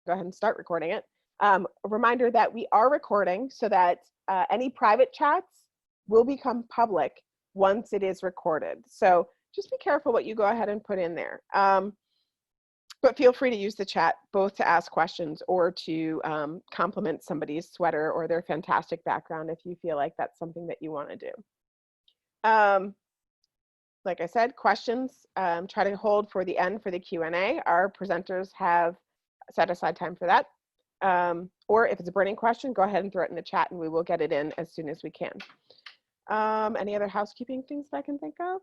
go ahead and start recording it. A reminder that we are recording so that any private chats will become public once it is recorded. So just be careful what you go ahead and put in there. But feel free to use the chat both to ask questions or to compliment somebody's sweater or their fantastic background if you feel like that's something that you want to do. Like I said, questions, try to hold for the end for the Q&A. Our presenters have set aside time for that. Or if it's a burning question, go ahead and throw it in the chat and we will get it in as soon as we can. Any other housekeeping things that I can think of?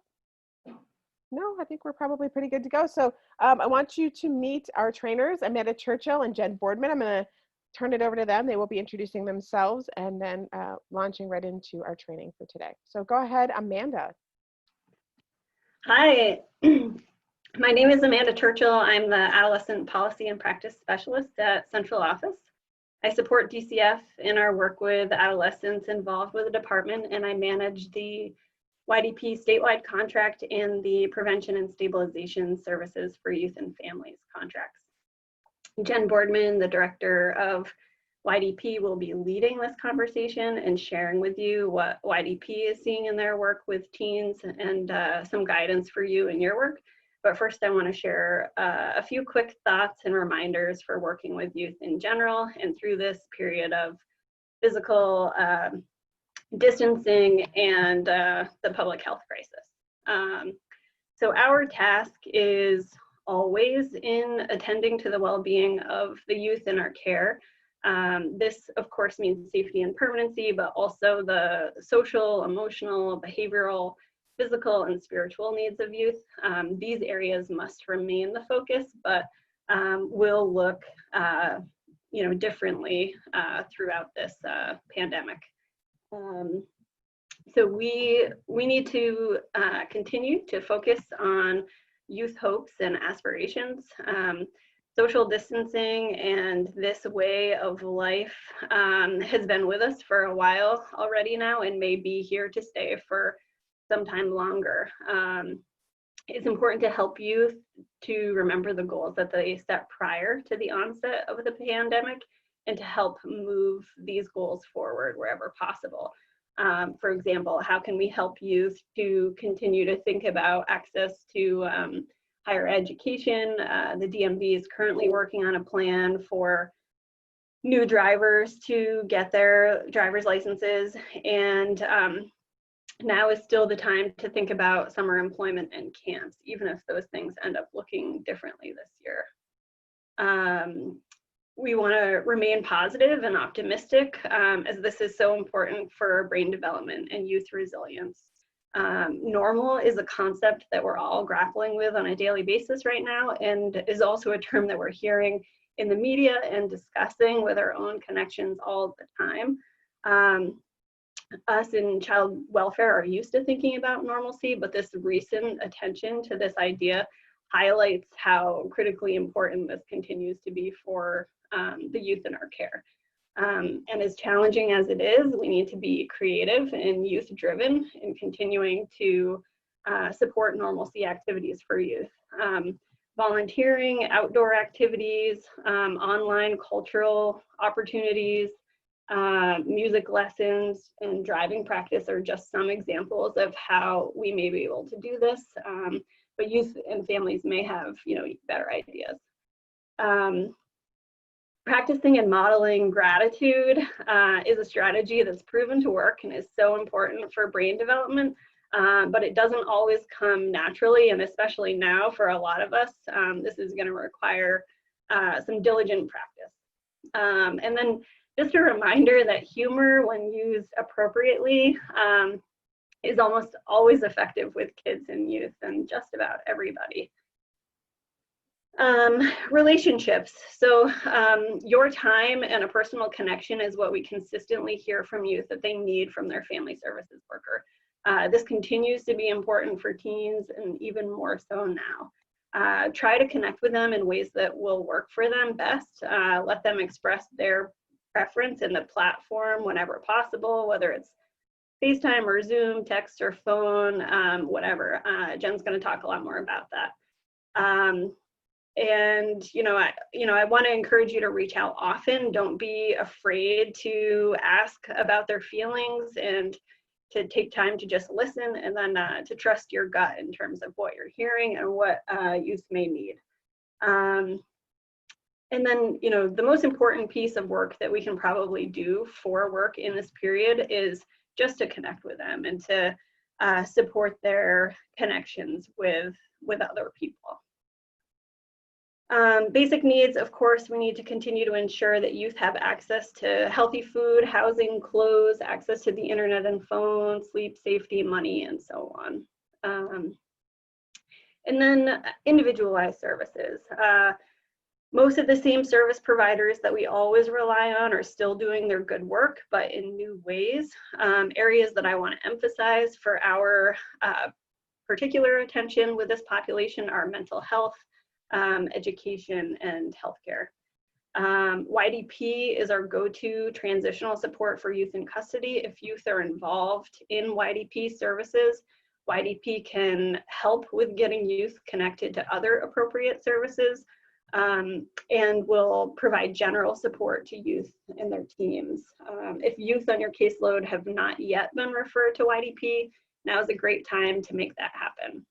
No, I think we're probably pretty good to go. So I want you to meet our trainers, Amanda Churchill and Jen Boardman. I'm going to turn it over to them. They will be introducing themselves and then launching right into our training for today. So go ahead, Amanda. Hi, my name is Amanda Churchill. I'm the Adolescent Policy and Practice Specialist at Central Office. I support DCF in our work with adolescents involved with the department, and I manage the YDP statewide contract and the Prevention and Stabilization Services for Youth and Families contracts. Jen Boardman, the director of YDP, will be leading this conversation and sharing with you what YDP is seeing in their work with teens and some guidance for you in your work. But first, I want to share a few quick thoughts and reminders for working with youth in general and through this period of physical distancing and the public health crisis. So our task is always in attending to the well-being of the youth in our care. This, of course, means safety and permanency, but also the social, emotional, behavioral, physical, and spiritual needs of youth. These areas must remain the focus, but will look differently throughout this pandemic. So we need to continue to focus on youth hopes and aspirations. Social distancing and this way of life has been with us for a while already now and may be here to stay for some time longer. It's important to help youth to remember the goals that they set prior to the onset of the pandemic and to help move these goals forward wherever possible. For example, how can we help youth to continue to think about access to higher education? The DMV is currently working on a plan for new drivers to get their driver's licenses, and now is still the time to think about summer employment and camps, even if those things end up looking differently this year. We want to remain positive and optimistic as this is so important for brain development and youth resilience. Normal is a concept that we're all grappling with on a daily basis right now, and is also a term that we're hearing in the media and discussing with our own connections all the time. Us in child welfare are used to thinking about normalcy, but this recent attention to this idea highlights how critically important this continues to be for the youth in our care. And as challenging as it is, we need to be creative and youth-driven in continuing to support normalcy activities for youth. Volunteering, outdoor activities, online cultural opportunities, music lessons, and driving practice are just some examples of how we may be able to do this. But youth and families may have, better ideas. Practicing and modeling gratitude is a strategy that's proven to work and is so important for brain development, but it doesn't always come naturally, and especially now for a lot of us, this is going to require some diligent practice. And then just a reminder that humor, when used appropriately, is almost always effective with kids and youth and just about everybody. Relationships. So your time and a personal connection is what we consistently hear from youth that they need from their family services worker. This continues to be important for teens and even more so now. Try to connect with them in ways that will work for them best. Let them express their preference in the platform whenever possible, whether it's FaceTime or Zoom, text or phone, whatever. Jen's going to talk a lot more about that. And I want to encourage you to reach out often. Don't be afraid to ask about their feelings, and to take time to just listen, and then to trust your gut in terms of what you're hearing and what youth may need. And then, the most important piece of work that we can probably do for work in this period is just to connect with them and to support their connections with other people. Basic needs, of course, we need to continue to ensure that youth have access to healthy food, housing, clothes, access to the internet and phone, sleep, safety, money, and so on. And then individualized services. Most of the same service providers that we always rely on are still doing their good work, but in new ways. Areas that I want to emphasize for our particular attention with this population are mental health, education, and healthcare. YDP is our go-to transitional support for youth in custody. If youth are involved in YDP services, YDP can help with getting youth connected to other appropriate services, and will provide general support to youth and their teams. If youth on your caseload have not yet been referred to YDP, now is a great time to make that happen.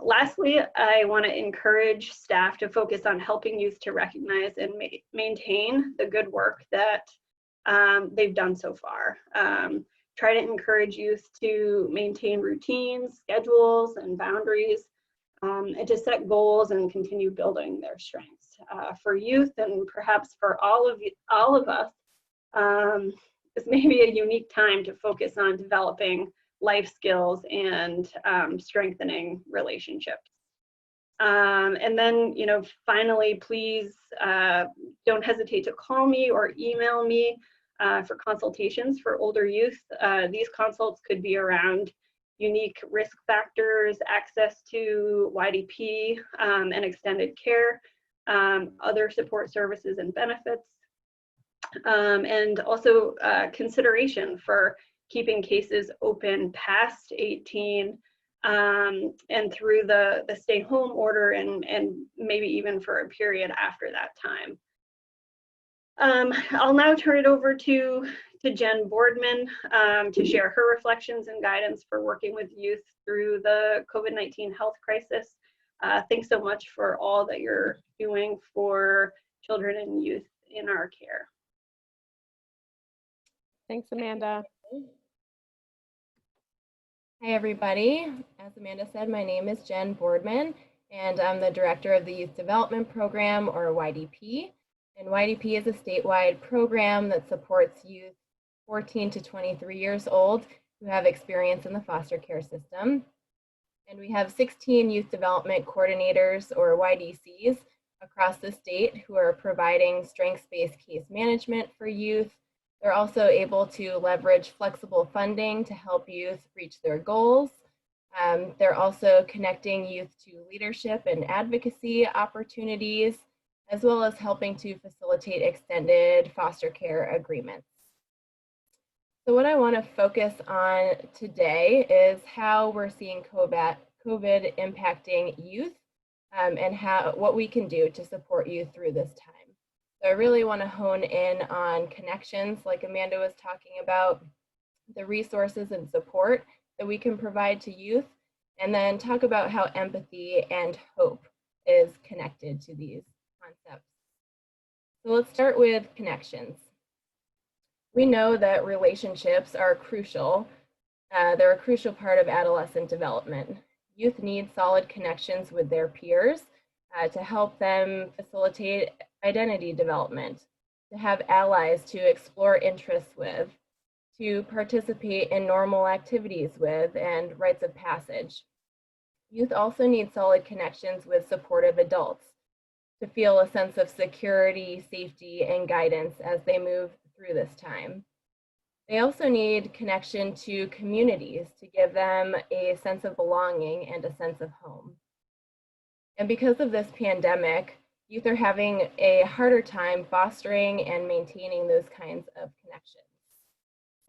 Lastly, I want to encourage staff to focus on helping youth to recognize and maintain the good work that they've done so far. Try to encourage youth to maintain routines, schedules, and boundaries, and to set goals and continue building their strengths. For youth, and perhaps for all of us, this may be a unique time to focus on developing life skills and strengthening relationships. And then, finally, please don't hesitate to call me or email me for consultations for older youth. These consults could be around unique risk factors, access to YDP and extended care, other support services and benefits, and also consideration for keeping cases open past 18 and through the stay home order, and maybe even for a period after that time. I'll now turn it over to Jen Boardman to share her reflections and guidance for working with youth through the COVID-19 health crisis. Thanks so much for all that you're doing for children and youth in our care. Thanks, Amanda. Hi, everybody. As Amanda said, my name is Jen Boardman, and I'm the director of the Youth Development Program, or YDP. And YDP is a statewide program that supports youth 14 to 23 years old who have experience in the foster care system. And we have 16 youth development coordinators, or YDCs, across the state who are providing strengths-based case management for youth. They're also able to leverage flexible funding to help youth reach their goals. They're also connecting youth to leadership and advocacy opportunities, as well as helping to facilitate extended foster care agreements. So what I want to focus on today is how we're seeing COVID impacting youth, and what we can do to support youth through this time. So I really want to hone in on connections, like Amanda was talking about, the resources and support that we can provide to youth, and then talk about how empathy and hope is connected to these concepts. So let's start with connections. We know that relationships are crucial. They're a crucial part of adolescent development. Youth need solid connections with their peers to help them facilitate identity development, to have allies to explore interests with, to participate in normal activities with, and rites of passage. Youth also need solid connections with supportive adults to feel a sense of security, safety, and guidance as they move through this time. They also need connection to communities to give them a sense of belonging and a sense of home. And because of this pandemic, youth are having a harder time fostering and maintaining those kinds of connections.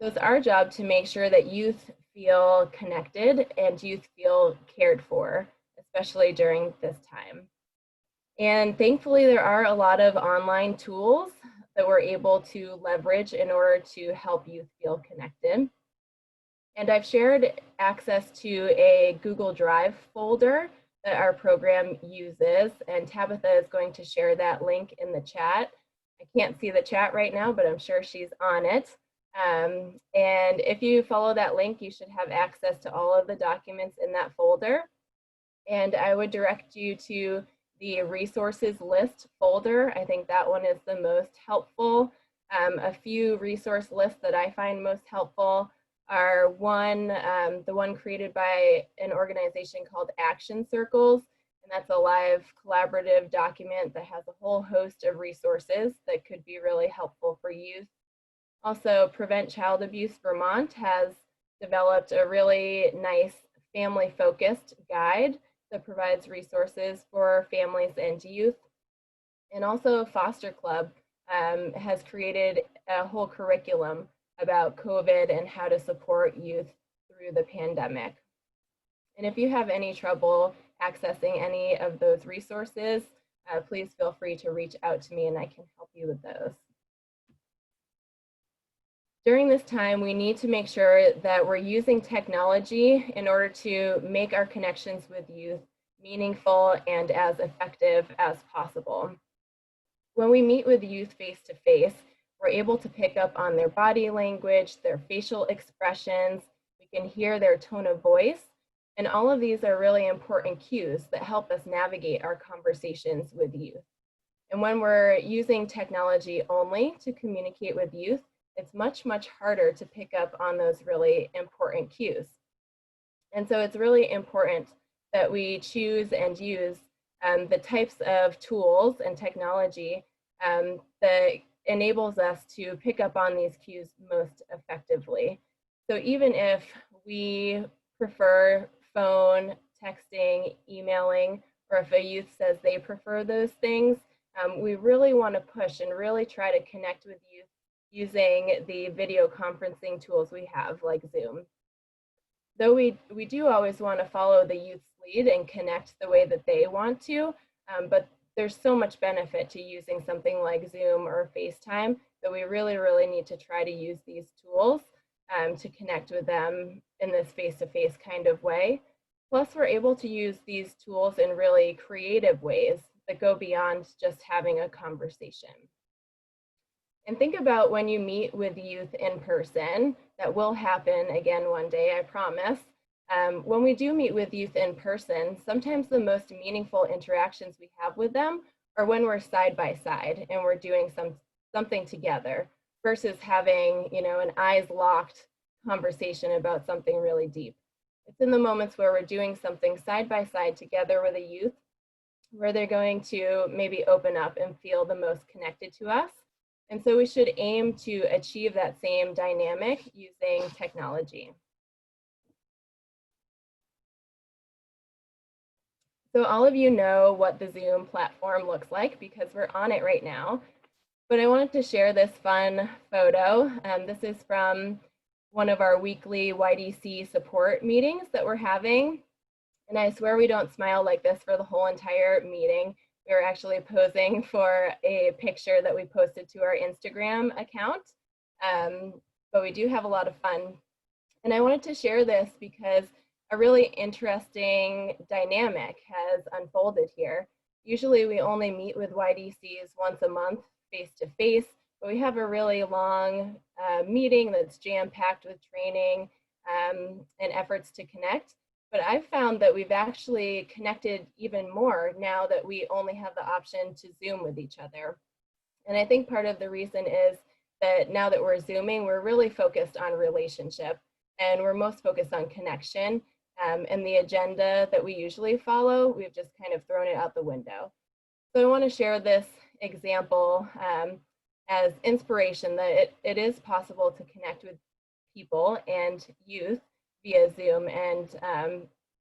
So it's our job to make sure that youth feel connected and youth feel cared for, especially during this time. And thankfully, there are a lot of online tools that we're able to leverage in order to help youth feel connected. And I've shared access to a Google Drive folder that our program uses, and Tabitha is going to share that link in the chat. I can't see the chat right now, but I'm sure she's on it. And if you follow that link, you should have access to all of the documents in that folder. And I would direct you to the resources list folder. I think that one is the most helpful. A few resource lists that I find most helpful are the one created by an organization called Action Circles, and that's a live collaborative document that has a whole host of resources that could be really helpful for youth. Also, Prevent Child Abuse Vermont has developed a really nice family-focused guide that provides resources for families and youth. And also Foster Club has created a whole curriculum about COVID and how to support youth through the pandemic. And if you have any trouble accessing any of those resources, please feel free to reach out to me and I can help you with those. During this time, we need to make sure that we're using technology in order to make our connections with youth meaningful and as effective as possible. When we meet with youth face-to-face, we're able to pick up on their body language, their facial expressions, we can hear their tone of voice, and all of these are really important cues that help us navigate our conversations with youth. And when we're using technology only to communicate with youth, it's much, much harder to pick up on those really important cues. And so it's really important that we choose and use the types of tools and technology that enables us to pick up on these cues most effectively. So even if we prefer phone, texting, emailing, or if a youth says they prefer those things, we really want to push and really try to connect with youth using the video conferencing tools we have, like Zoom. Though we do always want to follow the youth's lead and connect the way that they want to, but there's so much benefit to using something like Zoom or FaceTime that we really, really need to try to use these tools to connect with them in this face-to-face kind of way. Plus, we're able to use these tools in really creative ways that go beyond just having a conversation. And think about when you meet with youth in person. That will happen again one day, I promise. When we do meet with youth in person, sometimes the most meaningful interactions we have with them are when we're side by side and we're doing something together versus having, an eyes locked conversation about something really deep. It's in the moments where we're doing something side by side together with a youth where they're going to maybe open up and feel the most connected to us. And so we should aim to achieve that same dynamic using technology. So all of you know what the Zoom platform looks like because we're on it right now. But I wanted to share this fun photo. This is from one of our weekly YDC support meetings that we're having. And I swear we don't smile like this for the whole entire meeting. We were actually posing for a picture that we posted to our Instagram account, but we do have a lot of fun. And I wanted to share this because a really interesting dynamic has unfolded here. Usually we only meet with YDCs once a month face-to-face, but we have a really long meeting that's jam-packed with training and efforts to connect. But I've found that we've actually connected even more now that we only have the option to Zoom with each other. And I think part of the reason is that now that we're Zooming, we're really focused on relationship and we're most focused on connection. And the agenda that we usually follow, we've just kind of thrown it out the window. So I want to share this example as inspiration that it is possible to connect with people and youth via Zoom and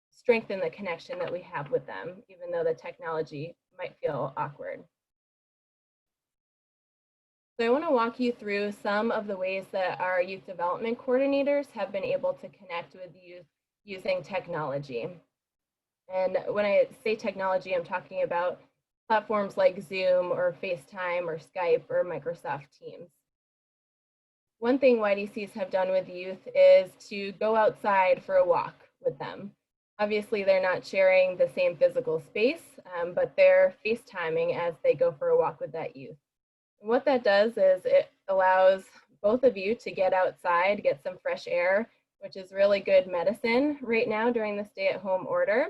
strengthen the connection that we have with them, even though the technology might feel awkward. So I want to walk you through some of the ways that our youth development coordinators have been able to connect with youth using technology. And when I say technology, I'm talking about platforms like Zoom or FaceTime or Skype or Microsoft Teams. One thing YDCs have done with youth is to go outside for a walk with them. Obviously, they're not sharing the same physical space, but they're FaceTiming as they go for a walk with that youth. And what that does is it allows both of you to get outside, get some fresh air, which is really good medicine right now during the stay-at-home order.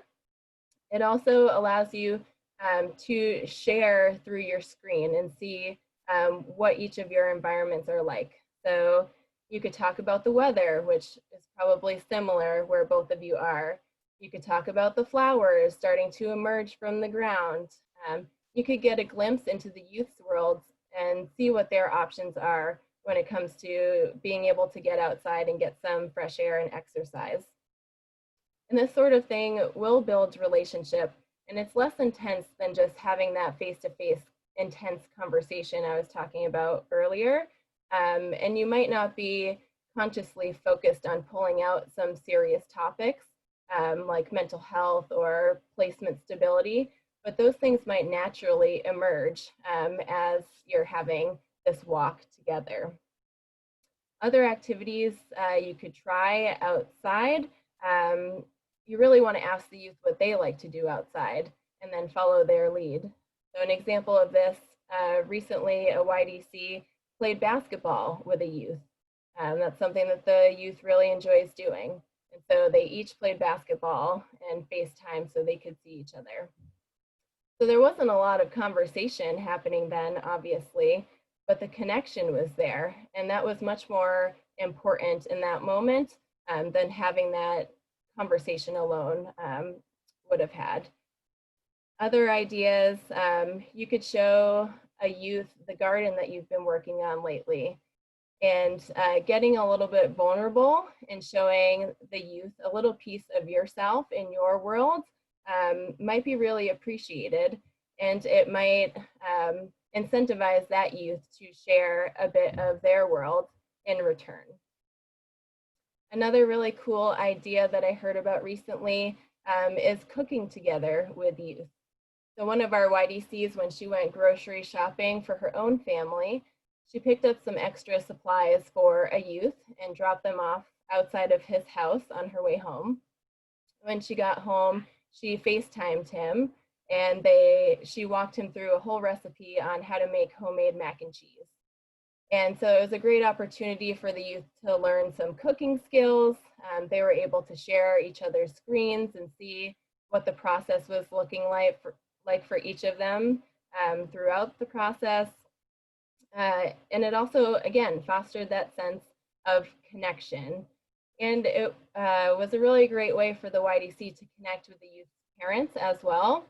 It also allows you to share through your screen and see what each of your environments are like. So you could talk about the weather, which is probably similar where both of you are. You could talk about the flowers starting to emerge from the ground. You could get a glimpse into the youth's world and see what their options are when it comes to being able to get outside and get some fresh air and exercise. And this sort of thing will build relationship, and it's less intense than just having that face-to-face intense conversation I was talking about earlier. And you might not be consciously focused on pulling out some serious topics like mental health or placement stability, but those things might naturally emerge as you're having this walk together. Other activities you could try outside, you really want to ask the youth what they like to do outside and then follow their lead. So an example of this, recently a YDC played basketball with a youth. That's something that the youth really enjoys doing. And so they each played basketball and FaceTime so they could see each other. So there wasn't a lot of conversation happening then, obviously, but the connection was there. And that was much more important in that moment than having that conversation alone would have had. Other ideas, you could show a youth the garden that you've been working on lately, and getting a little bit vulnerable and showing the youth a little piece of yourself in your world might be really appreciated, and it might incentivize that youth to share a bit of their world in return. Another really cool idea that I heard about recently is cooking together with youth. So one of our YDCs, when she went grocery shopping for her own family, she picked up some extra supplies for a youth and dropped them off outside of his house on her way home. When she got home, she FaceTimed him and she walked him through a whole recipe on how to make homemade mac and cheese. And so it was a great opportunity for the youth to learn some cooking skills. They were able to share each other's screens and see what the process was looking like for each of them throughout the process. And it also, again, fostered that sense of connection. And it was a really great way for the YDC to connect with the youth parents as well.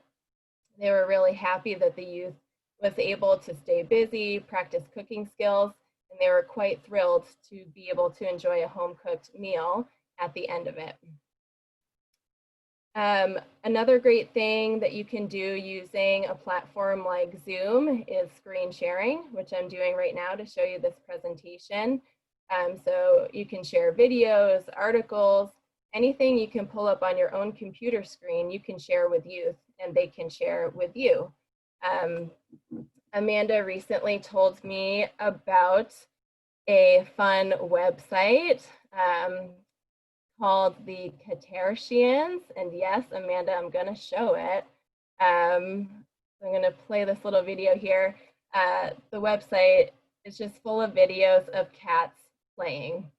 They were really happy that the youth was able to stay busy, practice cooking skills, and they were quite thrilled to be able to enjoy a home-cooked meal at the end of it. Another great thing that you can do using a platform like Zoom is screen sharing, which I'm doing right now to show you this presentation. So you can share videos, articles, anything you can pull up on your own computer screen, you can share with youth and they can share with you. Amanda recently told me about a fun website called the Catertians, and yes, Amanda, I'm gonna show it. I'm gonna play this little video here. The website is just full of videos of cats playing.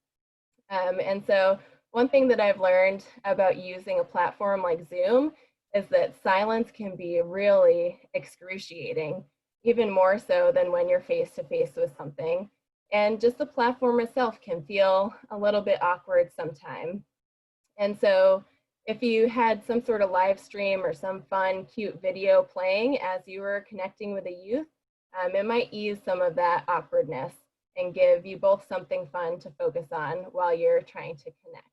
And so one thing that I've learned about using a platform like Zoom is that silence can be really excruciating, even more so than when you're face to face with something. And just the platform itself can feel a little bit awkward sometimes. And so if you had some sort of live stream or some fun, cute video playing as you were connecting with a youth, it might ease some of that awkwardness and give you both something fun to focus on while you're trying to connect.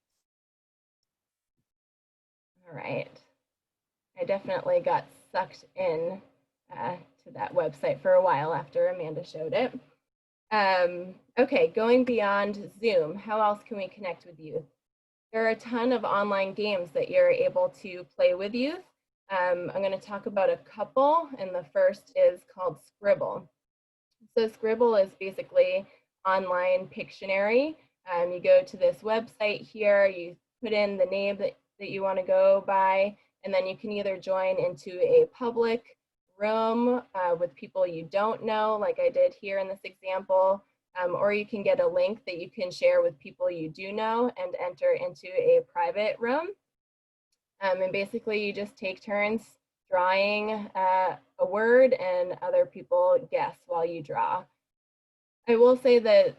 All right. I definitely got sucked in to that website for a while after Amanda showed it. Okay, going beyond Zoom, how else can we connect with youth? There are a ton of online games that you're able to play with youth. I'm going to talk about a couple, and the first is called Scribble. So Scribble is basically online Pictionary. You go to this website here, you put in the name that you want to go by, and then you can either join into a public room with people you don't know, like I did here in this example, or you can get a link that you can share with people you do know and enter into a private room. And basically you just take turns drawing a word and other people guess while you draw. I will say that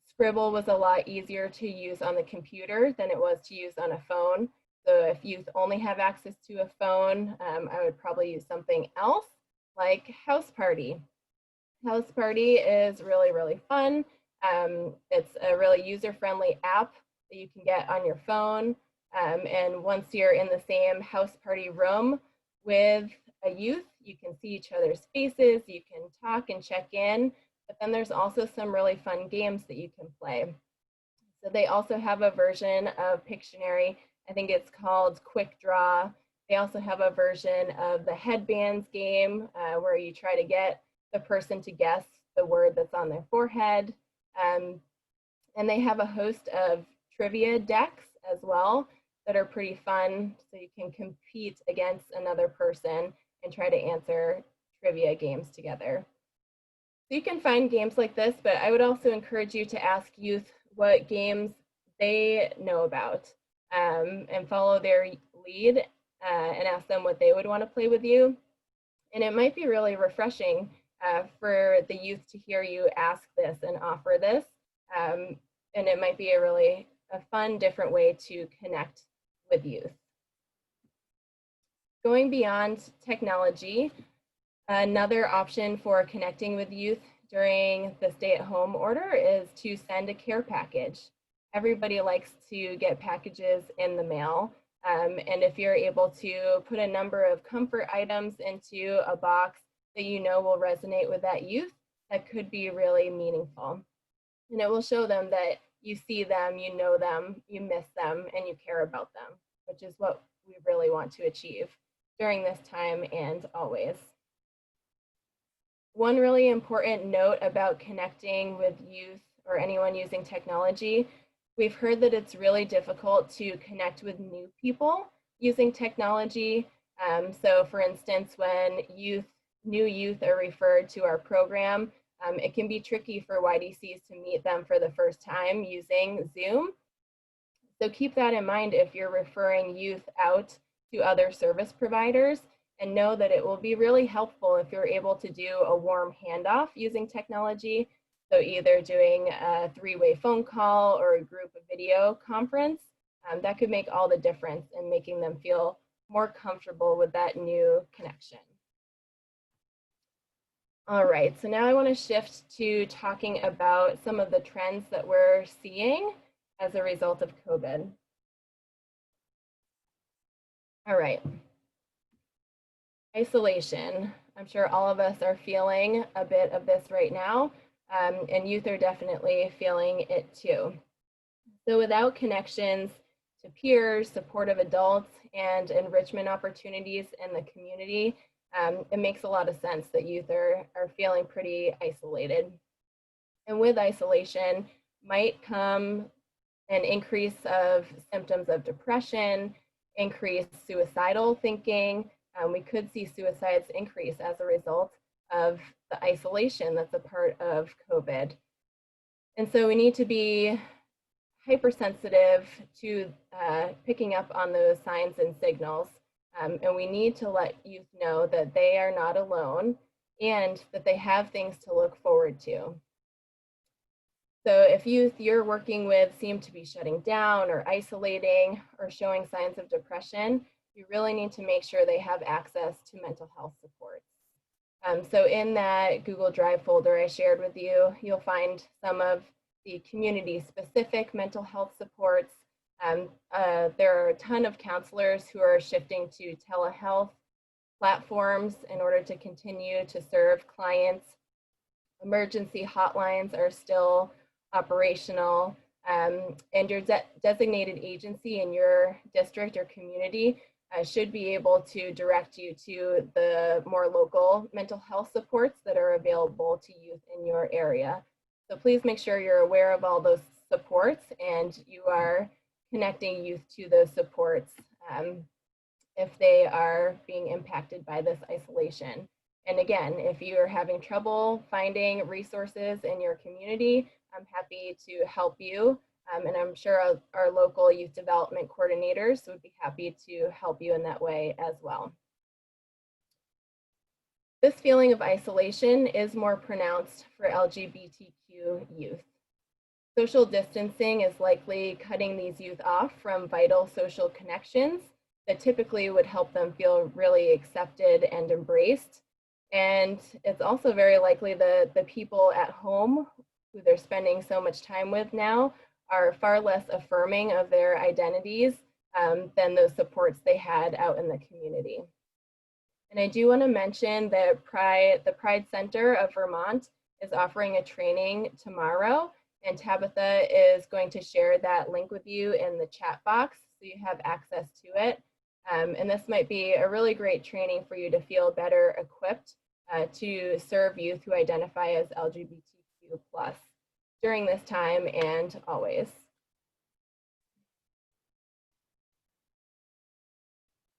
Scribble was a lot easier to use on the computer than it was to use on a phone. So if youth only have access to a phone, I would probably use something else like House Party. House Party is really, really fun. It's a really user-friendly app that you can get on your phone. And once you're in the same house party room with a youth, you can see each other's faces, you can talk and check in, but then there's also some really fun games that you can play. So they also have a version of Pictionary. I think it's called Quick Draw. They also have a version of the headbands game where you try to get the person to guess the word that's on their forehead. And they have a host of trivia decks as well that are pretty fun. So you can compete against another person and try to answer trivia games together. So you can find games like this, but I would also encourage you to ask youth what games they know about and follow their lead and ask them what they would want to play with you. And it might be really refreshing for the youth to hear you ask this and offer this. And it might be a fun, different way to connect with youth. Going beyond technology, another option for connecting with youth during the stay-at-home order is to send a care package. Everybody likes to get packages in the mail. And if you're able to put a number of comfort items into a box that you know will resonate with that youth, that could be really meaningful. And it will show them that you see them, you know them, you miss them, and you care about them, which is what we really want to achieve during this time and always. One really important note about connecting with youth or anyone using technology, we've heard that it's really difficult to connect with new people using technology. So for instance, when new youth are referred to our program, it can be tricky for YDCs to meet them for the first time using Zoom. So keep that in mind if you're referring youth out to other service providers, and know that it will be really helpful if you're able to do a warm handoff using technology. So either doing a three-way phone call or a group video conference, that could make all the difference in making them feel more comfortable with that new connection. All right, so now I want to shift to talking about some of the trends that we're seeing as a result of COVID. All right. Isolation. I'm sure all of us are feeling a bit of this right now, and youth are definitely feeling it too. So without connections to peers, supportive adults, and enrichment opportunities in the community, it makes a lot of sense that youth are feeling pretty isolated. And with isolation might come an increase of symptoms of depression, increased suicidal thinking. We could see suicides increase as a result of the isolation that's a part of COVID. And so we need to be hypersensitive to picking up on those signs and signals. And we need to let youth know that they are not alone and that they have things to look forward to. So if youth you're working with seem to be shutting down or isolating or showing signs of depression, you really need to make sure they have access to mental health supports. So in that Google Drive folder I shared with you, you'll find some of the community-specific mental health supports. There are a ton of counselors who are shifting to telehealth platforms in order to continue to serve clients. Emergency hotlines are still operational. And your designated agency in your district or community should be able to direct you to the more local mental health supports that are available to youth in your area. So please make sure you're aware of all those supports and you are connecting youth to those supports if they are being impacted by this isolation. And again, if you are having trouble finding resources in your community, I'm happy to help you. And I'm sure our local youth development coordinators would be happy to help you in that way as well. This feeling of isolation is more pronounced for LGBTQ youth. Social distancing is likely cutting these youth off from vital social connections that typically would help them feel really accepted and embraced. And it's also very likely that the people at home who they're spending so much time with now are far less affirming of their identities than those supports they had out in the community. And I do want to mention that the Pride Center of Vermont is offering a training tomorrow, and Tabitha is going to share that link with you in the chat box so you have access to it. And this might be a really great training for you to feel better equipped to serve youth who identify as LGBTQ+ during this time and always.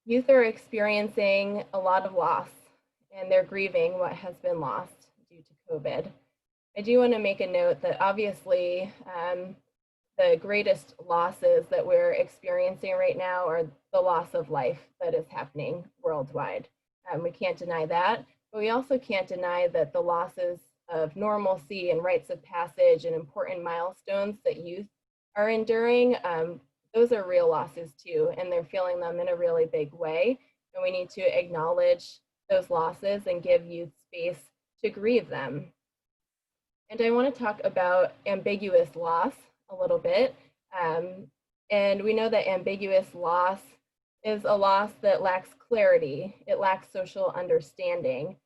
Youth are experiencing a lot of loss and they're grieving what has been lost due to COVID. I do want to make a note that obviously the greatest losses that we're experiencing right now are the loss of life that is happening worldwide. We can't deny that, but we also can't deny that the losses of normalcy and rites of passage and important milestones that youth are enduring, those are real losses too, and they're feeling them in a really big way. And we need to acknowledge those losses and give youth space to grieve them. And I want to talk about ambiguous loss a little bit. And we know that ambiguous loss is a loss that lacks clarity. It lacks social understanding.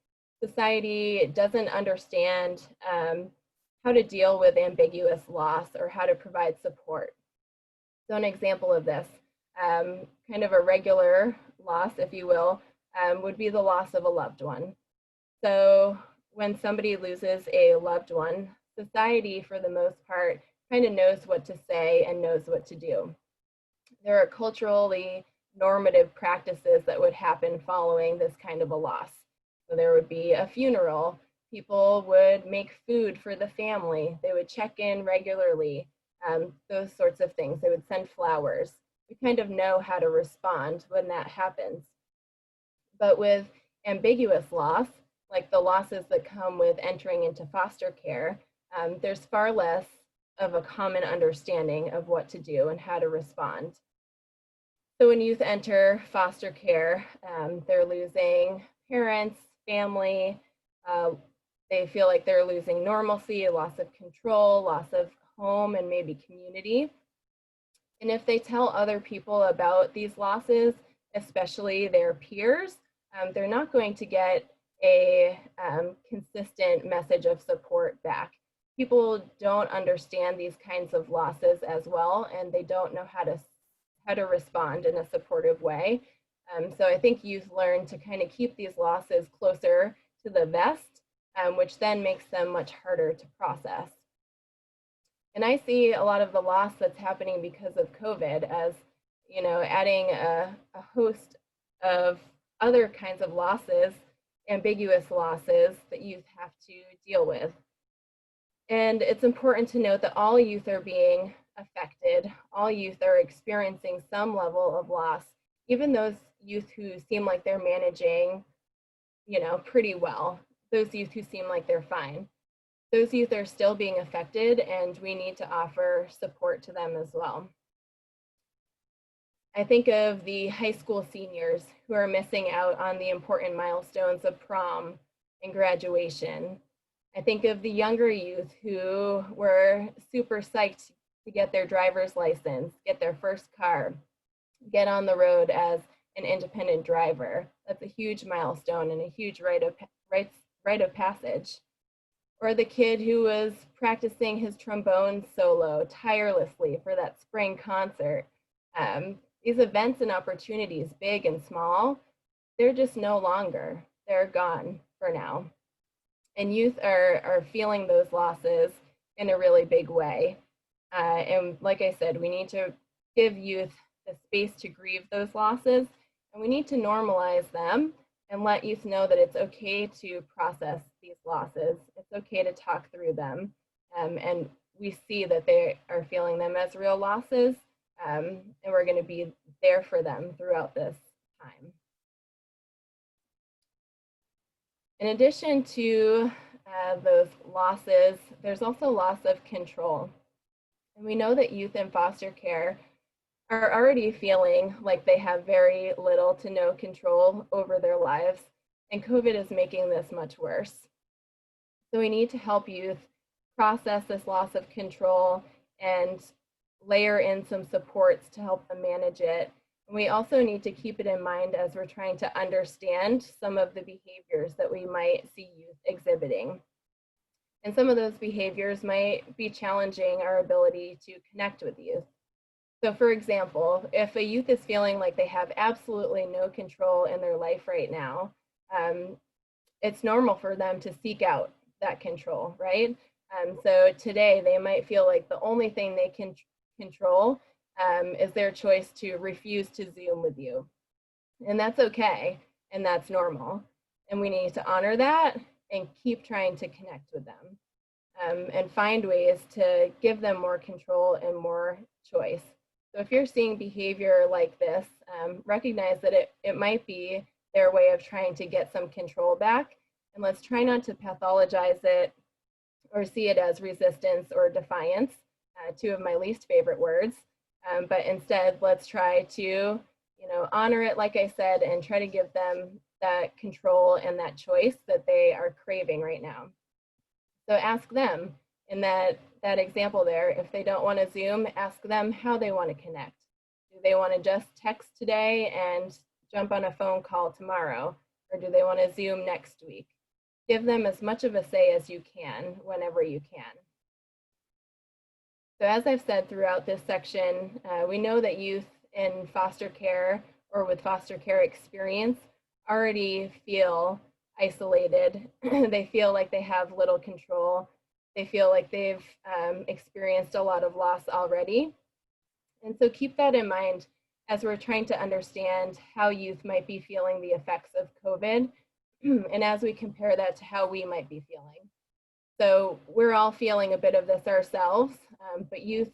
Society doesn't understand how to deal with ambiguous loss or how to provide support. So an example of this, kind of a regular loss, if you will, would be the loss of a loved one. So when somebody loses a loved one, society, for the most part, kind of knows what to say and knows what to do. There are culturally normative practices that would happen following this kind of a loss. So there would be a funeral. People would make food for the family. They would check in regularly, those sorts of things. They would send flowers. We kind of know how to respond when that happens. But with ambiguous loss, like the losses that come with entering into foster care, there's far less of a common understanding of what to do and how to respond. So when youth enter foster care, they're losing parents, family, they feel like they're losing normalcy, a loss of control, loss of home, and maybe community. And if they tell other people about these losses, especially their peers, they're not going to get a consistent message of support back. People don't understand these kinds of losses as well, and they don't know how to respond in a supportive way. So I think youth learn to kind of keep these losses closer to the vest, which then makes them much harder to process. And I see a lot of the loss that's happening because of COVID as, you know, adding a host of other kinds of losses, ambiguous losses that youth have to deal with. And it's important to note that all youth are being affected. All youth are experiencing some level of loss, even those youth who seem like they're managing, you know, pretty well, those youth who seem like they're fine. Those youth are still being affected, and we need to offer support to them as well. I think of the high school seniors who are missing out on the important milestones of prom and graduation. I think of the younger youth who were super psyched to get their driver's license, get their first car, get on the road as an independent driver. That's a huge milestone and a huge rite of passage. or the kid who was practicing his trombone solo tirelessly for that spring concert. These events and opportunities, big and small, they're just no longer. They're gone for now. And youth are feeling those losses in a really big way. And like I said, we need to give youth the space to grieve those losses, and we need to normalize them and let youth know that it's okay to process these losses. It's okay to talk through them. And we see that they are feeling them as real losses, and we're going to be there for them throughout this time. In addition to those losses, there's also loss of control. And we know that youth in foster care are already feeling like they have very little to no control over their lives, and COVID is making this much worse. So we need to help youth process this loss of control and layer in some supports to help them manage it. And we also need to keep it in mind as we're trying to understand some of the behaviors that we might see youth exhibiting. And some of those behaviors might be challenging our ability to connect with youth. So for example, if a youth is feeling like they have absolutely no control in their life right now, it's normal for them to seek out that control, right? So today they might feel like the only thing they can control is their choice to refuse to Zoom with you. And that's okay, and that's normal. And we need to honor that and keep trying to connect with them, and find ways to give them more control and more choice. So if you're seeing behavior like this, recognize that it might be their way of trying to get some control back, and let's try not to pathologize it or see it as resistance or defiance, two of my least favorite words, but instead let's try to honor it, like I said, and try to give them that control and that choice that they are craving right now. So ask them in that example there, if they don't want to Zoom, ask them how they want to connect. Do they want to just text today and jump on a phone call tomorrow? Or do they want to Zoom next week? Give them as much of a say as you can whenever you can. So as I've said throughout this section, we know that youth in foster care or with foster care experience already feel isolated. They feel like they have little control. They feel like they've experienced a lot of loss already. And so keep that in mind as we're trying to understand how youth might be feeling the effects of COVID, and as we compare that to how we might be feeling. So we're all feeling a bit of this ourselves, but youth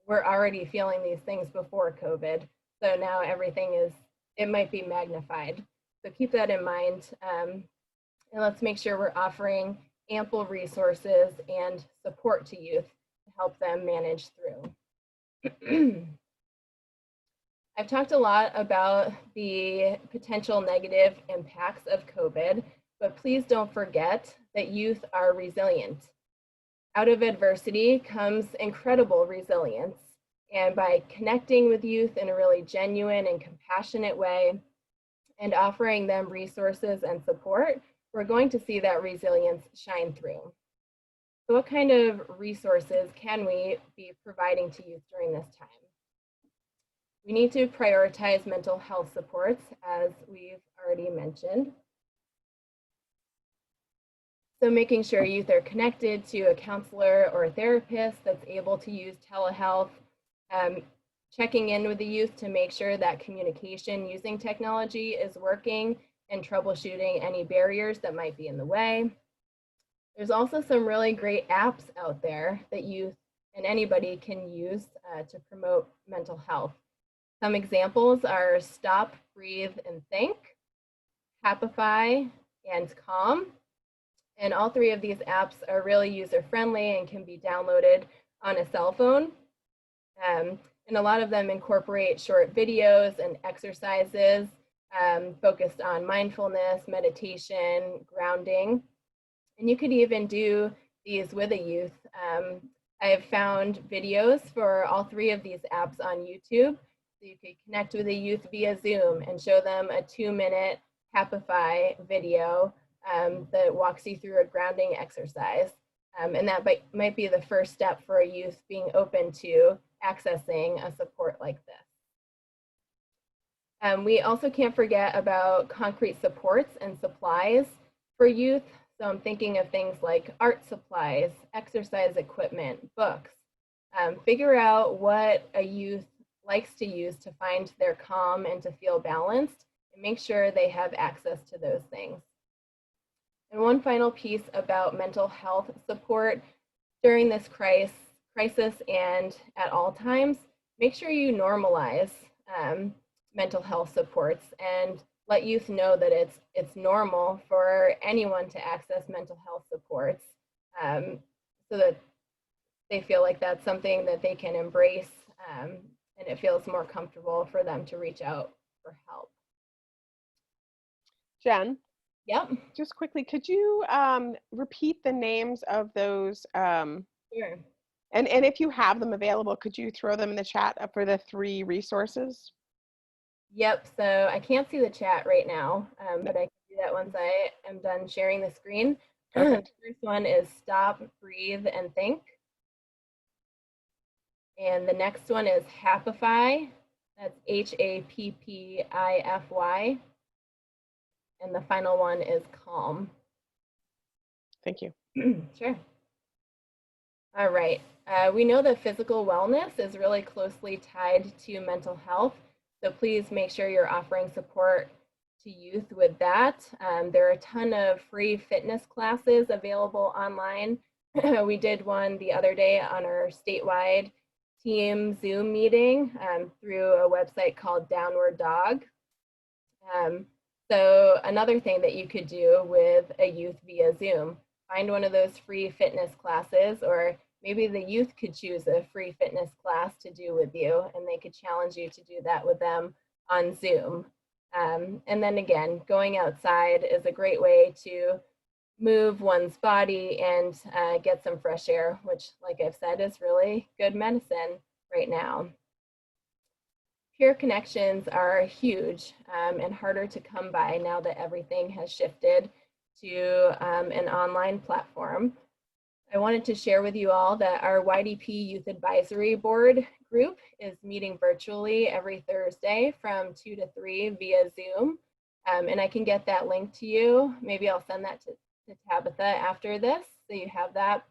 were already feeling these things before COVID. So now it might be magnified. So keep that in mind. And let's make sure we're offering ample resources and support to youth to help them manage through. I've talked a lot about the potential negative impacts of COVID, but please don't forget that youth are resilient. Out of adversity comes incredible resilience. And by connecting with youth in a really genuine and compassionate way and offering them resources and support, we're going to see that resilience shine through. So what kind of resources can we be providing to youth during this time? We need to prioritize mental health supports, as we've already mentioned. So making sure youth are connected to a counselor or a therapist that's able to use telehealth, checking in with the youth to make sure that communication using technology is working, and troubleshooting any barriers that might be in the way. There's also some really great apps out there that youth and anybody can use to promote mental health. Some examples are Stop, Breathe, and Think, Happify, and Calm. And all three of these apps are really user-friendly and can be downloaded on a cell phone. And a lot of them incorporate short videos and exercises focused on mindfulness, meditation, grounding. And you could even do these with a youth. I have found videos for all three of these apps on YouTube. So you could connect with a youth via Zoom and show them a 2-minute Happify video that walks you through a grounding exercise. And that might be the first step for a youth being open to accessing a support like this. We also can't forget about concrete supports and supplies for youth. So I'm thinking of things like art supplies, exercise equipment, books. Figure out what a youth likes to use to find their calm and to feel balanced, and make sure they have access to those things. And one final piece about mental health support during this crisis and at all times, make sure you normalize mental health supports and let youth know that it's normal for anyone to access mental health supports, so that they feel like that's something that they can embrace, and it feels more comfortable for them to reach out for help. Jen, Yep. just quickly, could you repeat the names of those? Sure. And if you have them available, could you throw them in the chat for the 3 resources? Yep, so I can't see the chat right now, but I can do that once I am done sharing the screen. The first one is Stop, Breathe, and Think. And the next one is Happify. That's Happify. And the final one is Calm. Thank you. Sure. All right. We know that physical wellness is really closely tied to mental health. So please make sure you're offering support to youth with that. There are a ton of free fitness classes available online. We did one the other day on our statewide team Zoom meeting through a website called Downward Dog. So another thing that you could do with a youth via Zoom, find one of those free fitness classes, or maybe the youth could choose a free fitness class to do with you, and they could challenge you to do that with them on Zoom. And then again, going outside is a great way to move one's body and get some fresh air, which, like I've said, is really good medicine right now. Peer connections are huge and harder to come by now that everything has shifted to an online platform. I wanted to share with you all that our YDP Youth Advisory Board group is meeting virtually every Thursday from 2 to 3 via Zoom. And I can get that link to you. Maybe I'll send that to Tabitha after this, so you have that.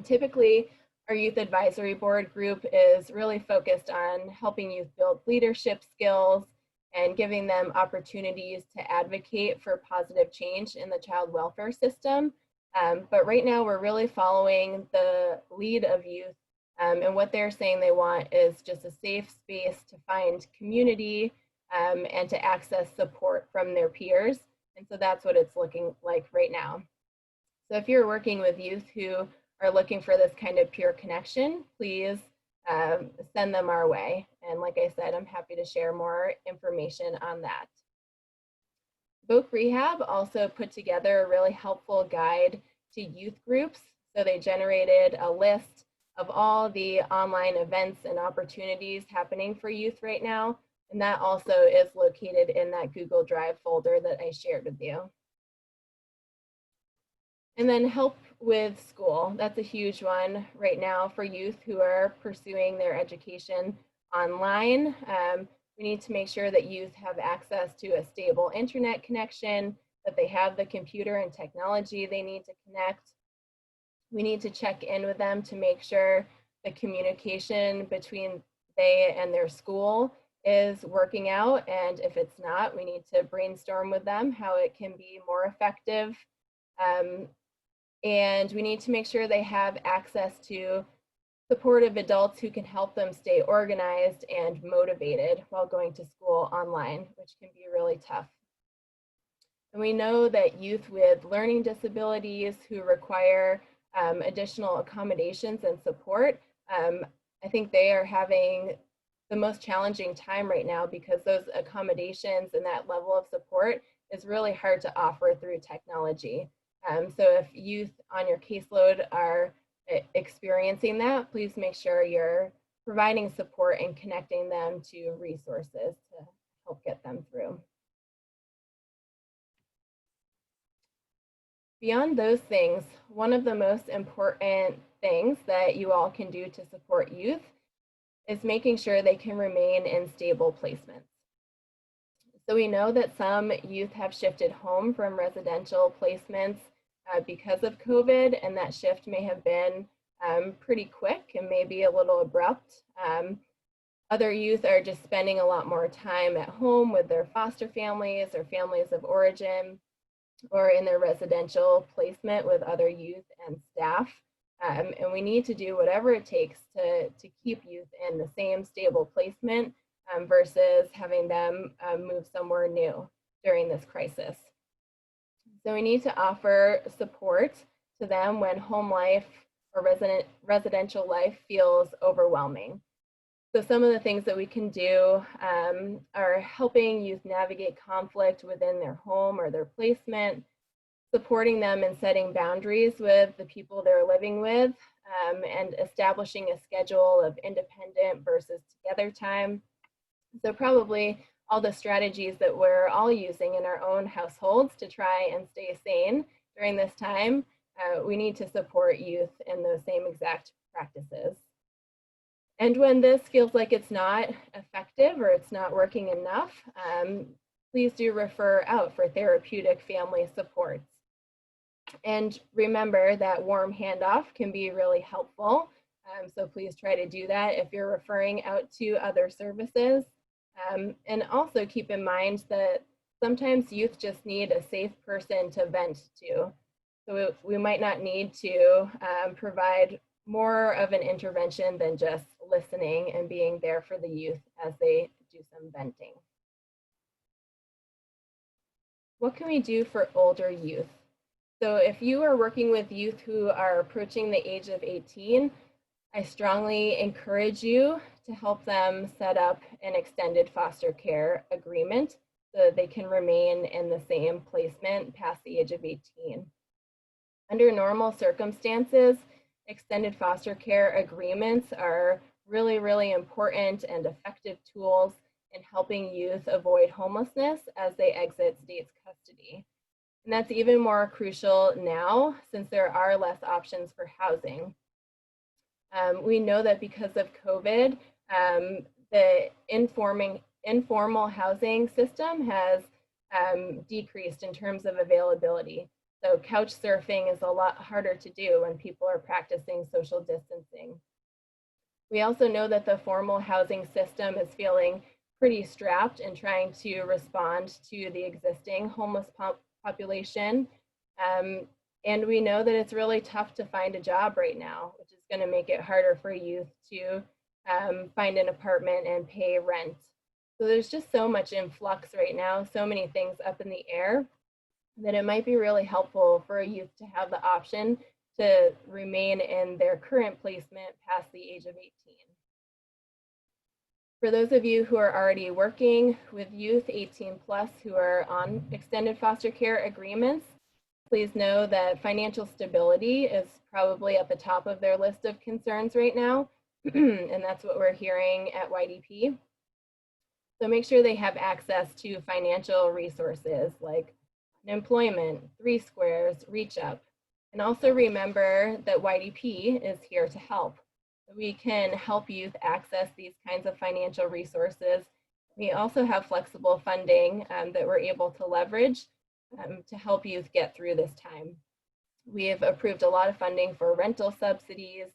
Typically, our Youth Advisory Board group is really focused on helping youth build leadership skills and giving them opportunities to advocate for positive change in the child welfare system. But right now, we're really following the lead of youth, and what they're saying they want is just a safe space to find community and to access support from their peers. And so that's what it's looking like right now. So if you're working with youth who are looking for this kind of peer connection, please send them our way. And like I said, I'm happy to share more information on that. Voc Rehab also put together a really helpful guide to youth groups. So they generated a list of all the online events and opportunities happening for youth right now. And that also is located in that Google Drive folder that I shared with you. And then help with school. That's a huge one right now for youth who are pursuing their education online. We need to make sure that youth have access to a stable internet connection, that they have the computer and technology they need to connect. We need to check in with them to make sure the communication between they and their school is working out. And if it's not, we need to brainstorm with them how it can be more effective. And we need to make sure they have access to supportive adults who can help them stay organized and motivated while going to school online, which can be really tough. And we know that youth with learning disabilities who require additional accommodations and support, I think they are having the most challenging time right now because those accommodations and that level of support is really hard to offer through technology. So if youth on your caseload are experiencing that, please make sure you're providing support and connecting them to resources to help get them through. Beyond those things, one of the most important things that you all can do to support youth is making sure they can remain in stable placements. So we know that some youth have shifted home from residential placements because of COVID, and that shift may have been pretty quick and maybe a little abrupt. Other youth are just spending a lot more time at home with their foster families or families of origin, or in their residential placement with other youth and staff. And we need to do whatever it takes to keep youth in the same stable placement versus having them move somewhere new during this crisis. So we need to offer support to them when home life or residential life feels overwhelming. So some of the things that we can do are helping youth navigate conflict within their home or their placement, supporting them in setting boundaries with the people they're living with, and establishing a schedule of independent versus together time. So probably all the strategies that we're all using in our own households to try and stay sane during this time, we need to support youth in those same exact practices. And when this feels like it's not effective or it's not working enough, please do refer out for therapeutic family supports. And remember that warm handoff can be really helpful. So please try to do that if you're referring out to other services. And also keep in mind that sometimes youth just need a safe person to vent to. So we might not need to provide more of an intervention than just listening and being there for the youth as they do some venting. What can we do for older youth? So if you are working with youth who are approaching the age of 18, I strongly encourage you to help them set up an extended foster care agreement so that they can remain in the same placement past the age of 18. Under normal circumstances, extended foster care agreements are really, really important and effective tools in helping youth avoid homelessness as they exit state's custody. And that's even more crucial now since there are less options for housing. We know that because of COVID, the informal housing system has decreased in terms of availability. So couch surfing is a lot harder to do when people are practicing social distancing. We also know that the formal housing system is feeling pretty strapped and trying to respond to the existing homeless population. And we know that it's really tough to find a job right now, which is going to make it harder for youth to find an apartment and pay rent. So there's just so much in flux right now, so many things up in the air, that it might be really helpful for a youth to have the option to remain in their current placement past the age of 18. For those of you who are already working with youth 18 plus who are on extended foster care agreements, please know that financial stability is probably at the top of their list of concerns right now, and that's what we're hearing at YDP. So make sure they have access to financial resources like unemployment, 3 Squares, Reach Up. And also remember that YDP is here to help. We can help youth access these kinds of financial resources. We also have flexible funding that we're able to leverage to help youth get through this time. We have approved a lot of funding for rental subsidies,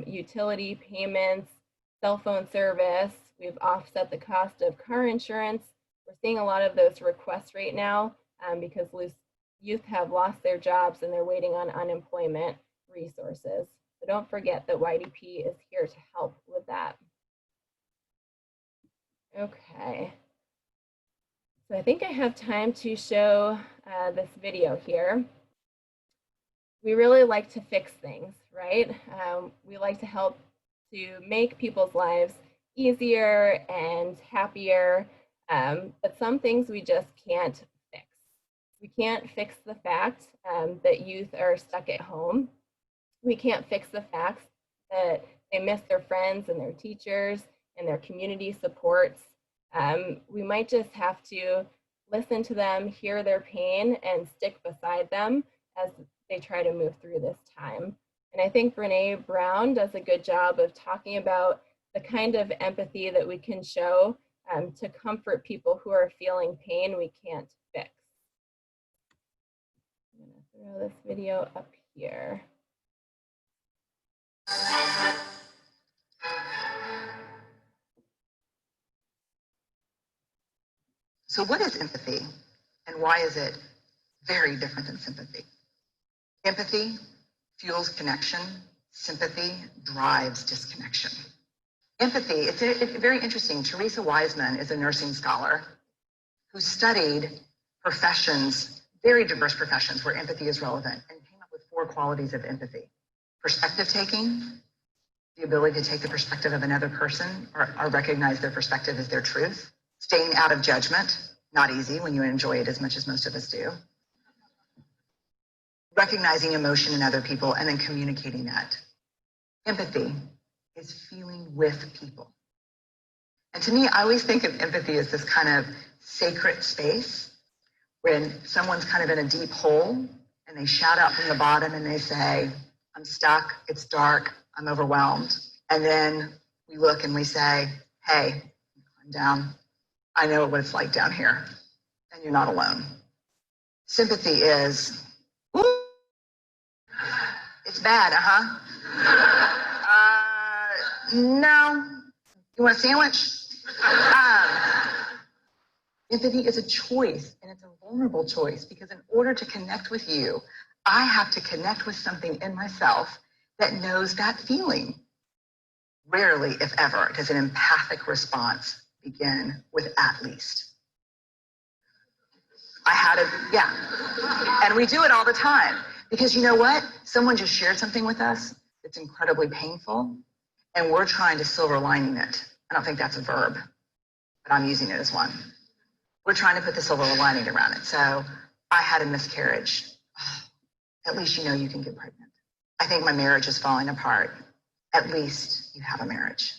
utility payments, cell phone service. We've offset the cost of car insurance. We're seeing a lot of those requests right now because youth have lost their jobs and they're waiting on unemployment resources. So don't forget that YDP is here to help with that. Okay. So I think I have time to show this video here. We really like to fix things, right? We like to help to make people's lives easier and happier, but some things we just can't fix. We can't fix the fact that youth are stuck at home. We can't fix the fact that they miss their friends and their teachers and their community supports. We might just have to listen to them, hear their pain, and stick beside them as they try to move through this time. And I think Brene Brown does a good job of talking about the kind of empathy that we can show to comfort people who are feeling pain we can't fix. I'm going to throw this video up here. So what is empathy, and why is it very different than sympathy? Empathy fuels connection. Sympathy drives disconnection. Empathy, it's very interesting. Teresa Wiseman is a nursing scholar who studied professions, very diverse professions where empathy is relevant, and came up with 4 qualities of empathy. Perspective taking, the ability to take the perspective of another person or recognize their perspective as their truth. Staying out of judgment, not easy when you enjoy it as much as most of us do. Recognizing emotion in other people and then communicating that. Empathy is feeling with people. And to me, I always think of empathy as this kind of sacred space when someone's kind of in a deep hole and they shout out from the bottom and they say, I'm stuck, it's dark, I'm overwhelmed. And then we look and we say, hey, I'm down. I know what it's like down here, and you're not alone. Sympathy is, ooh, it's bad, no, you want a sandwich? Empathy is a choice, and it's a vulnerable choice, because in order to connect with you, I have to connect with something in myself that knows that feeling. Rarely, if ever, does an empathic response begin with at least. And we do it all the time, because you know what? Someone just shared something with us that's incredibly painful, and we're trying to silver lining it. I don't think that's a verb, but I'm using it as one. We're trying to put the silver lining around it. So I had a miscarriage. At least you know you can get pregnant. I think my marriage is falling apart. At least you have a marriage.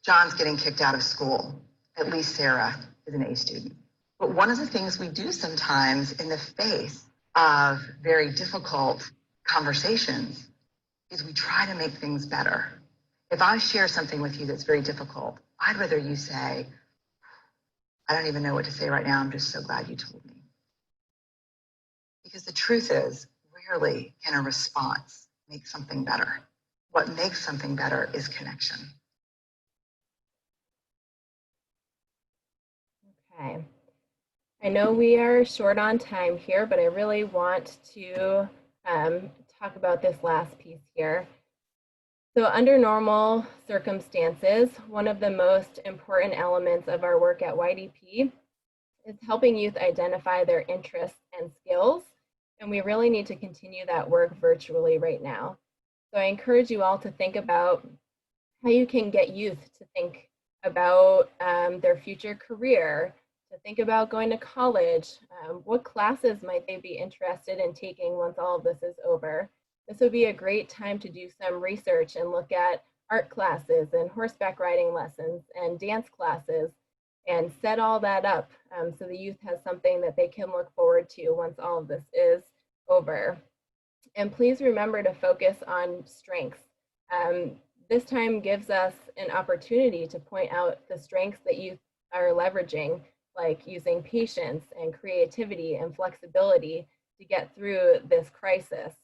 John's getting kicked out of school. At least Sarah is an A student. But one of the things we do sometimes in the face of very difficult conversations is we try to make things better. If I share something with you that's very difficult, I'd rather you say, I don't even know what to say right now. I'm just so glad you told me. Because the truth is, rarely can a response make something better. What makes something better is connection. Okay. I know we are short on time here, but I really want to talk about this last piece here. So under normal circumstances, one of the most important elements of our work at YDP is helping youth identify their interests and skills. And we really need to continue that work virtually right now. So I encourage you all to think about how you can get youth to think about their future career, to think about going to college. What classes might they be interested in taking once all of this is over? This would be a great time to do some research and look at art classes and horseback riding lessons and dance classes and set all that up so the youth has something that they can look forward to once all of this is over. And please remember to focus on strengths. This time gives us an opportunity to point out the strengths that youth are leveraging, like using patience and creativity and flexibility to get through this crisis.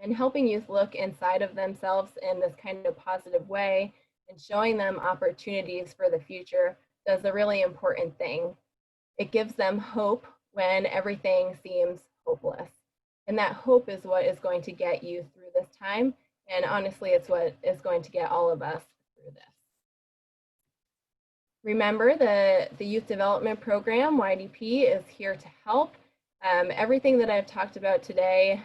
And helping youth look inside of themselves in this kind of positive way and showing them opportunities for the future does a really important thing. It gives them hope when everything seems hopeless. And that hope is what is going to get you through this time. And honestly, it's what is going to get all of us through this. Remember, the Youth Development Program, YDP, is here to help. Everything that I've talked about today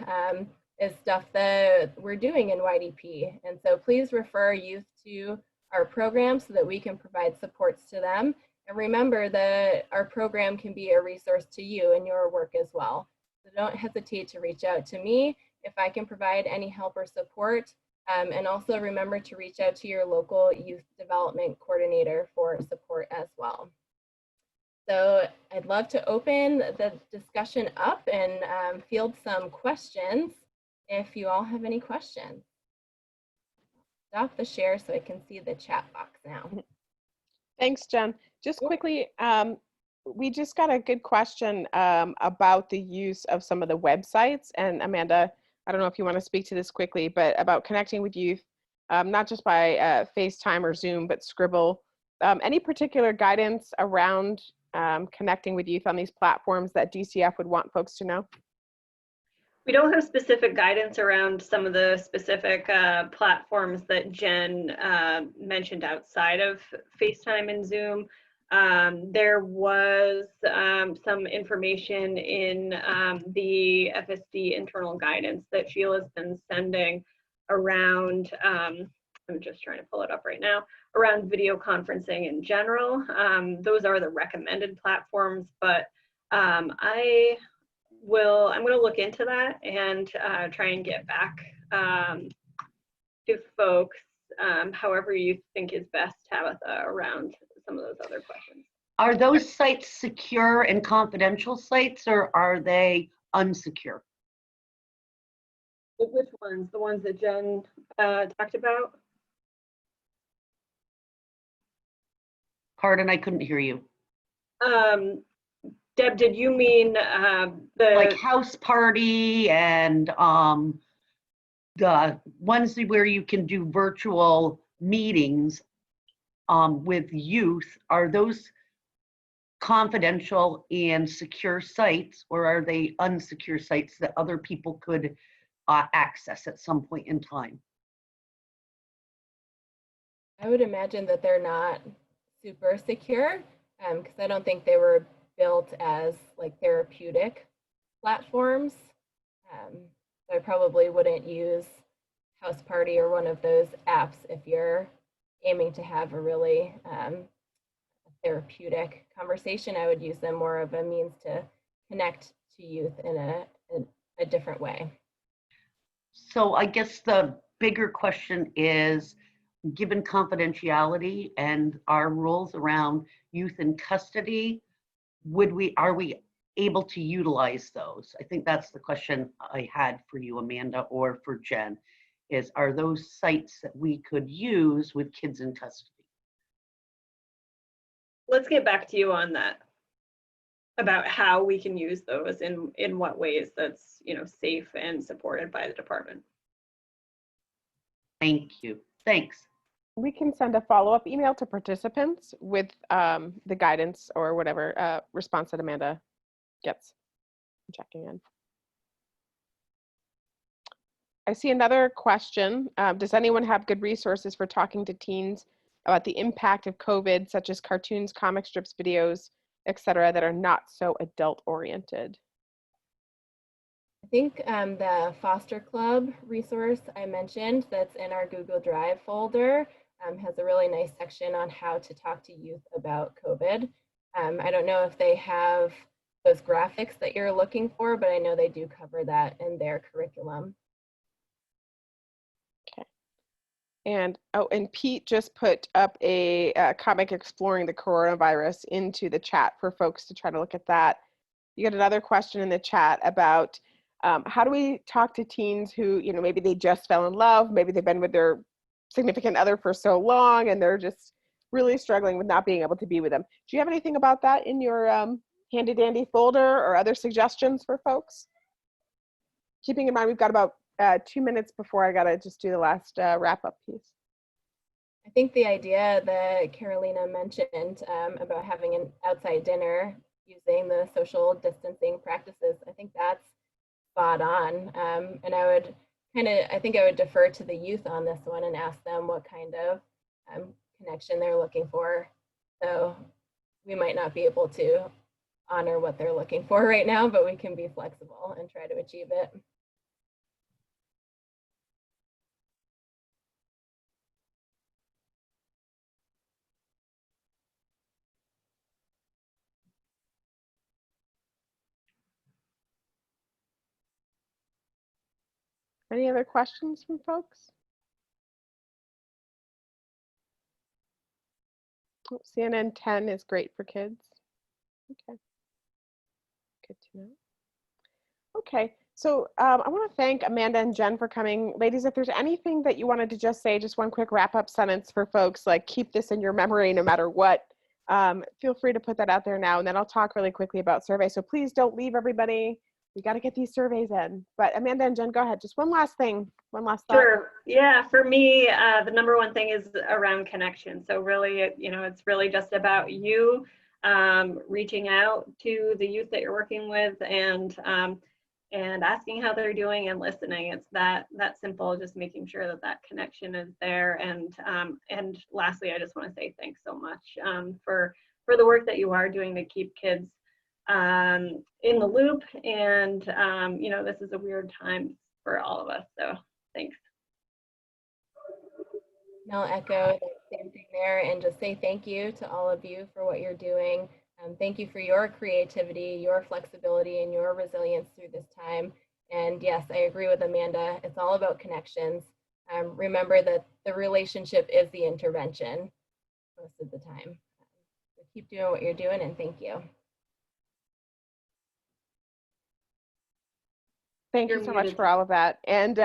is stuff that we're doing in YDP. And so please refer youth to our program so that we can provide supports to them. And remember that our program can be a resource to you in your work as well. So don't hesitate to reach out to me if I can provide any help or support. And also remember to reach out to your local youth development coordinator for support as well. So I'd love to open the discussion up and field some questions if you all have any questions. Stop the share so I can see the chat box now. Thanks, Jen. Just Sure. quickly, we just got a good question about the use of some of the websites. And Amanda, I don't know if you want to speak to this quickly, but about connecting with youth, not just by FaceTime or Zoom, but Scribble. Any particular guidance around connecting with youth on these platforms that DCF would want folks to know? We don't have specific guidance around some of the specific platforms that Jen mentioned outside of FaceTime and Zoom. There was some information in the FSD internal guidance that Sheila's been sending around, I'm just trying to pull it up right now, around video conferencing in general. Those are the recommended platforms, but I'm going to look into that and try and get back to folks, however you think is best, Tabitha, around some of those other questions. Are those sites secure and confidential sites, or are they unsecure? Which ones? The ones that Jen talked about? Pardon, I couldn't hear you. Deb, did you mean Like House Party and the ones where you can do virtual meetings with youth? Are those confidential and secure sites, or are they unsecure sites that other people could access at some point in time? I would imagine that they're not super secure because I don't think they were built as like therapeutic platforms. So I probably wouldn't use House Party or one of those apps if you're aiming to have a really therapeutic conversation. I would use them more of a means to connect to youth in a different way. So I guess the bigger question is, given confidentiality and our rules around youth in custody, are we able to utilize those? I think that's the question I had for you, Amanda, or for Jen, is are those sites that we could use with kids in custody? Let's get back to you on that, about how we can use those in what ways that's, you know, safe and supported by the department. Thank you. Thanks. We can send a follow-up email to participants with the guidance or whatever response that Amanda gets. Checking in. I see another question. Does anyone have good resources for talking to teens about the impact of COVID, such as cartoons, comic strips, videos, etc., that are not so adult oriented? I think the Foster Club resource I mentioned that's in our Google Drive folder has a really nice section on how to talk to youth about COVID. I don't know if they have those graphics that you're looking for, but I know they do cover that in their curriculum. Okay. And Pete just put up a comic exploring the coronavirus into the chat for folks to try to look at that. You got another question in the chat about how do we talk to teens who, you know, maybe they just fell in love, maybe they've been with their significant other for so long and they're just really struggling with not being able to be with them. Do you have anything about that in your handy dandy folder or other suggestions for folks? Keeping in mind we've got about 2 minutes before I gotta just do the last wrap up piece. I think the idea that Carolina mentioned about having an outside dinner using the social distancing practices, I think that's spot on. And I think I would defer to the youth on this one and ask them what kind of connection they're looking for. So we might not be able to honor what they're looking for right now, but we can be flexible and try to achieve it. Any other questions from folks? CNN 10 is great for kids. Okay. Good to know. Okay. So I want to thank Amanda and Jen for coming. Ladies, if there's anything that you wanted to just say, just one quick wrap-up sentence for folks, like keep this in your memory no matter what, feel free to put that out there now, and then I'll talk really quickly about surveys. So please don't leave, everybody. We got to get these surveys in. But Amanda and Jen, go ahead. Just one last thing, one last thought. Sure. Yeah, for me, the number one thing is around connection. So really, you know, it's really just about you reaching out to the youth that you're working with and asking how they're doing and listening. It's that simple, just making sure that that connection is there. And lastly, I just want to say thanks so much for the work that you are doing to keep kids in the loop. And, you know, this is a weird time for all of us. So thanks. And I'll echo the same thing there and just say thank you to all of you for what you're doing. Thank you for your creativity, your flexibility, and your resilience through this time. And yes, I agree with Amanda. It's all about connections. Remember that the relationship is the intervention most of the time. So keep doing what you're doing, and thank you. Thank You're you so much muted. for all of that. And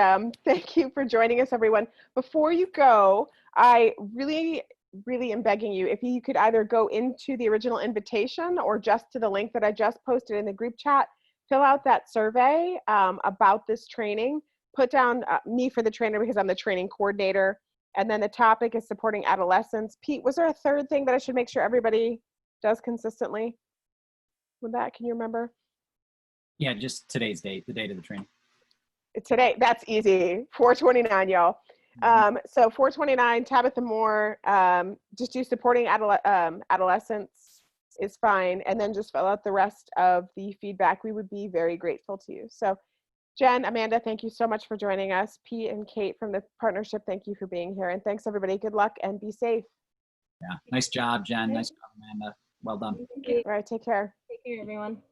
thank you for joining us, everyone. Before you go, I really am begging you, if you could either go into the original invitation or just to the link that I just posted in the group chat, fill out that survey about this training, put down me for the trainer because I'm the training coordinator. And then the topic is supporting adolescents. Pete, was there a third thing that I should make sure everybody does consistently with that? Can you remember? Yeah, just today's date, the date of the training. Today, that's easy. 4/29, y'all. So 4/29, Tabitha Moore, just do supporting adolescents is fine. And then just fill out the rest of the feedback. We would be very grateful to you. So Jen, Amanda, thank you so much for joining us. Pete and Kate from the partnership, thank you for being here. And thanks, everybody. Good luck and be safe. Yeah, nice job, Jen. Nice job, Amanda. Well done. Thank you. All right, take care. Take care, everyone.